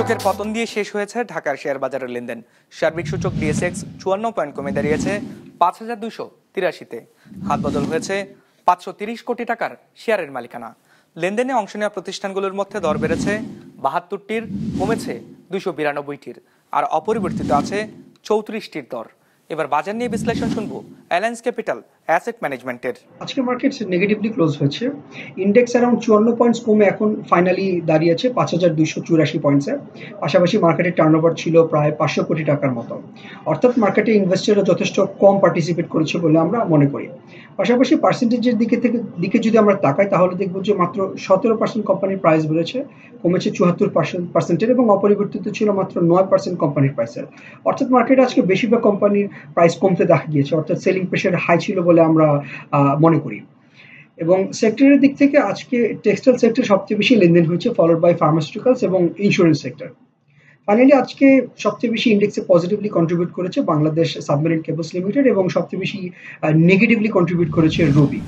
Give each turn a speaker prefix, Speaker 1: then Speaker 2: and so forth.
Speaker 1: সূচকের পতন দিয়ে শেষ হয়েছে ঢাকার শেয়ার বাজারের লেনদেন। সার্বিক সূচক ডিএসএক্স 54 পয়েন্ট কমে দাঁড়িয়েছে 5283-তে। হাত বদল হয়েছে 530 কোটি টাকার শেয়ারের মালিকানা। লেনদেনে অংশ নেওয়া প্রতিষ্ঠানগুলোর মধ্যে দর বেড়েছে 72টির, কমেছে 292টির, আর অপরিবর্তিত আছে 34টির দর। এবার বাজার নিয়ে বিশ্লেষণ শুনবো অ্যালায়েন্স ক্যাপিটাল অ্যাসেট ম্যানেজমেন্টের।
Speaker 2: আজকে মার্কেট নেগেটিভলি ক্লোজ হয়েছে। ইন্ডেক্স অ্যারাউন্ড 54 পয়েন্টস কমে এখন ফাইনালি দাঁড়িয়েছে 5284 পয়েন্টসে। পাশাপাশি মার্কেটের টার্নওভার ছিল প্রায় 500 কোটি টাকার মতো। অর্থাৎ মার্কেটে ইনভেস্টররা যথেষ্ট কম পার্টিসিপেট করেছে বলে আমরা মনে করি। পাশাপাশি পার্সেন্টেজের দিকে যদি আমরা তাকাই তাহলে দেখব যে মাত্র 17% কোম্পানির প্রাইস বেড়েছে, কমেছে 74%, এবং অপরিবর্তিত ছিল মাত্র 9% কোম্পানির প্রাইসের। অর্থাৎ মার্কেটে আজকে বেশিরভাগ কোম্পানির প্রাইস কমতে দেখা গিয়েছে, অর্থাৎ সেলিং প্রেশার হাই ছিল বলে আমরা মনে করি। এবং সেক্টরের দিক থেকে আজকে টেক্সটাইল সেক্টর সবচেয়ে বেশি লেনদেন হয়েছে, ফলোড বাই ফার্মাসিউটিক্যালস এবং ইন্স্যুরেন্স সেক্টর। ফাইনালি আজকে সবচেয়ে বেশি ইন্ডেক্সে পজিটিভলি কন্ট্রিবিউট করেছে বাংলাদেশ সাবমেরিন কেবলস লিমিটেড এবং সবচেয়ে বেশি নেগেটিভলি কন্ট্রিবিউট করেছে রবি।